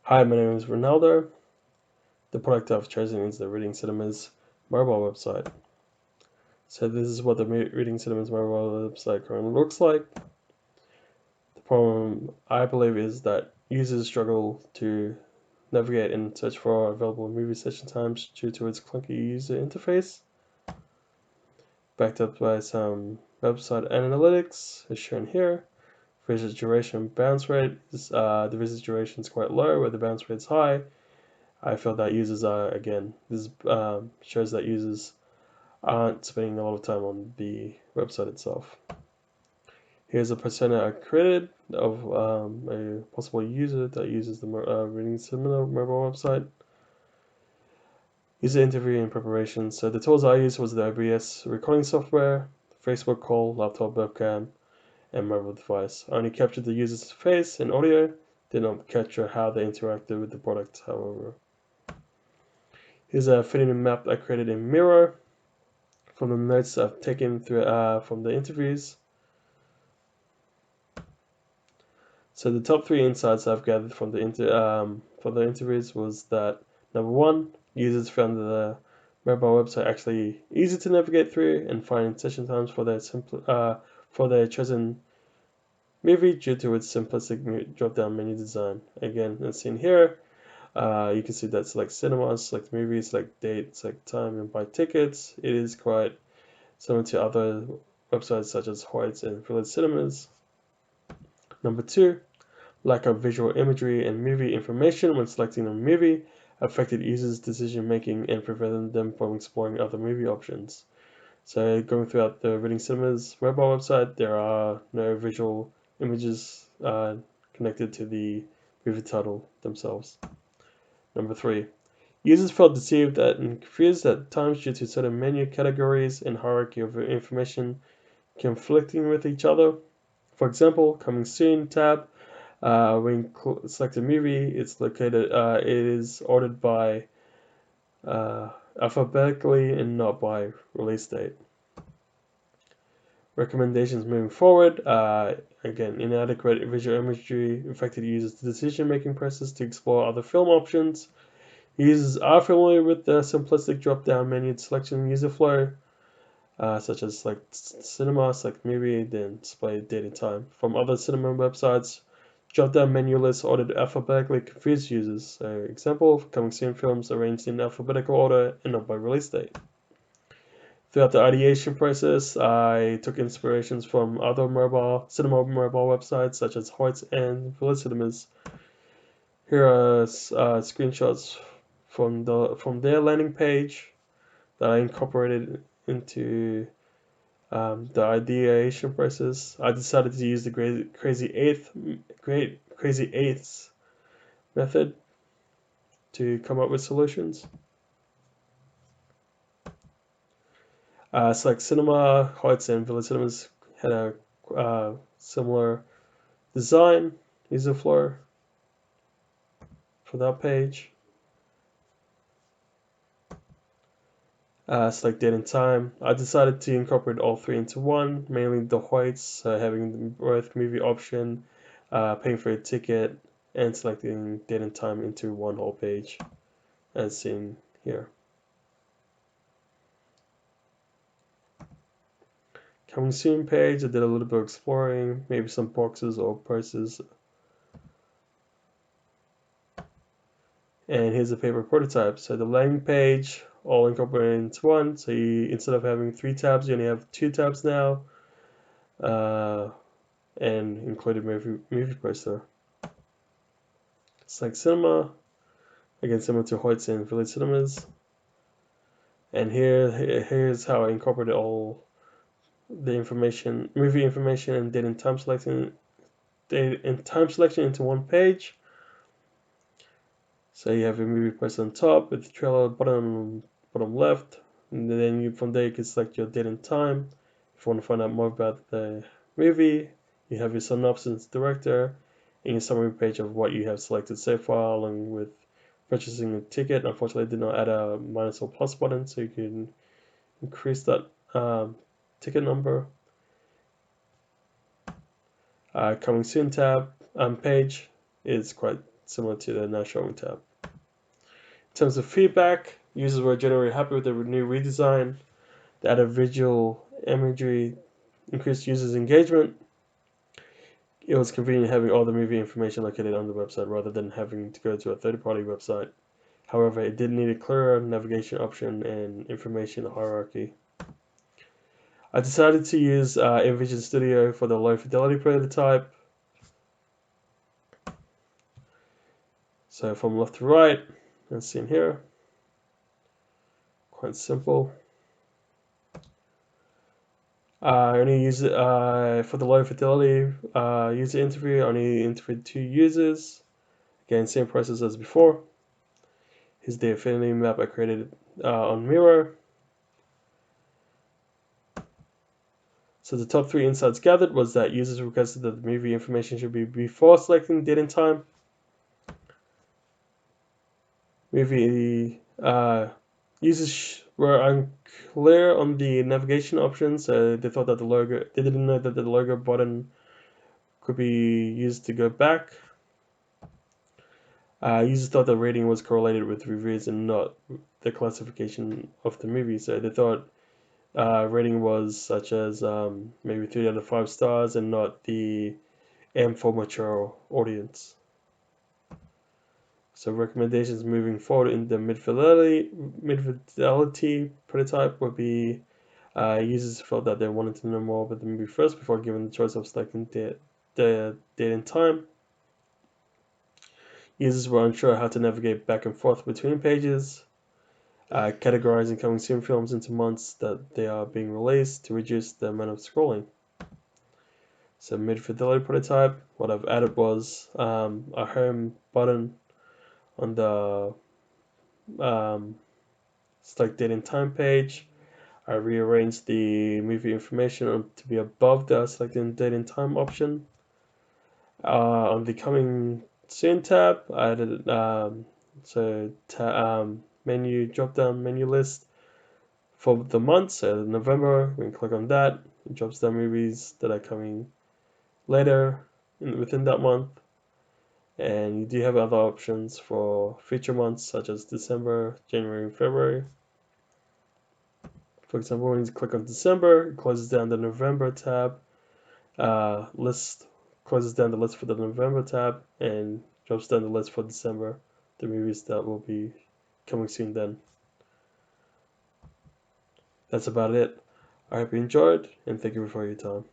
Hi, my name is Ronaldo. The product I've chosen is the Reading Cinemas mobile website. So this is what the Reading Cinemas mobile website currently looks like. The problem, I believe, is that users struggle to navigate and search for available movie session times due to its clunky user interface. Backed up by some website analytics, as shown here. Visit duration bounce rate is the visit duration is quite low, where the bounce rate is high. I feel that users are, again, this shows that users aren't spending a lot of time on the website itself. Here's a persona I created of a possible user that uses the Reading Similar mobile website. User interview and preparation. So the tools I used was the OBS recording software, Facebook call, laptop webcam, and mobile device. I only captured the user's face and audio, did not capture how they interacted with the product, however. Here's a fitting map I created in Miro from the notes I've taken through from the interviews. So the top 3 insights I've gathered from the interviews was that number 1, users found the mobile website actually easy to navigate through and find session times for their chosen movie due to its simplistic drop-down menu design. Again, as seen here, you can see that select cinema, select movie, select date, select time, and buy tickets. It is quite similar to other websites such as White's and Village Cinemas. Number 2, lack of visual imagery and movie information when selecting a movie affected users' decision making and prevented them from exploring other movie options. So going throughout the Reading Cinemas mobile website, there are no visual images connected to the movie title themselves. Number 3, users felt deceived and confused at times due to certain menu categories and hierarchy of information conflicting with each other. For example, Coming Soon tab, when select a movie, it's located. It is ordered by alphabetically and not by release date. Recommendations moving forward. Again, inadequate visual imagery affected users' decision-making process to explore other film options. Users are familiar with the simplistic drop-down menu selection user flow, such as select cinema, select movie, then display date and time. From other cinema websites, drop-down menu lists ordered alphabetically confused users. So, example, Coming Soon films arranged in alphabetical order and not by release date. Throughout the ideation process, I took inspirations from other cinema mobile websites such as Hoyts and Village Cinemas. Here are screenshots from their landing page that I incorporated into the ideation process. I decided to use the crazy eighths method to come up with solutions. Select Cinema, Heights, and Village Cinemas had a similar design, user flow for that page. Select date and time. I decided to incorporate all 3 into one, mainly the Heights, having both movie option, paying for a ticket, and selecting date and time into one whole page, as seen here. Coming Soon page, I did a little bit of exploring, maybe some boxes or prices. And here's the paper prototype. So the landing page, all incorporated into one. So instead of having 3 tabs, you only have 2 tabs now. And included movie poster. Select Cinema, again similar to Hoyts and Village Cinemas. And here's how I incorporated all the information, movie information, and date and time selection into one page. So you have a movie poster on top with the trailer bottom left, and then from there you can select your date and time. If you want to find out more about the movie, you have your synopsis, director, and your summary page of what you have selected so far, along with purchasing a ticket. Unfortunately, I did not add a minus or plus button, so you can increase that ticket number. Coming Soon tab page is quite similar to the Now Showing tab. In terms of feedback, users were generally happy with the new redesign. The added visual imagery increased users' engagement. It was convenient having all the movie information located on the website rather than having to go to a third-party website. However, it did need a clearer navigation option and information hierarchy. I decided to use InVision Studio for the low-fidelity prototype. So from left to right, as seen here, quite simple. I only use it for the low fidelity user interview. I only interviewed 2 users. Again, same process as before. Here's the affinity map I created on Miro. So the top 3 insights gathered was that users requested that the movie information should be before selecting date and time. Movie users were unclear on the navigation options, so they thought that they didn't know that the logo button could be used to go back. Users thought the rating was correlated with reviews and not the classification of the movie, so they thought rating was such as maybe 3 out of 5 stars and not the M for mature audience. So recommendations moving forward in the mid-fidelity prototype would be users felt that they wanted to know more about the movie first before giving the choice of selecting the date and time. Users were unsure how to navigate back and forth between pages, categorizing coming soon films into months that they are being released to reduce the amount of scrolling. So mid-fidelity prototype, what I've added was a home button on the select date and time page. I rearranged the movie information to be above the selecting date and time option. On the coming soon tab, I added menu drop down menu list for the month. So November, we can click on that. It drops down movies that are coming later within that month. And you do have other options for future months such as December, January, and February. For example, when you click on December, it closes down the November tab. List closes down the list for the November tab and drops down the list for December, the movies that will be coming soon then. That's about it. I hope you enjoyed and thank you for your time.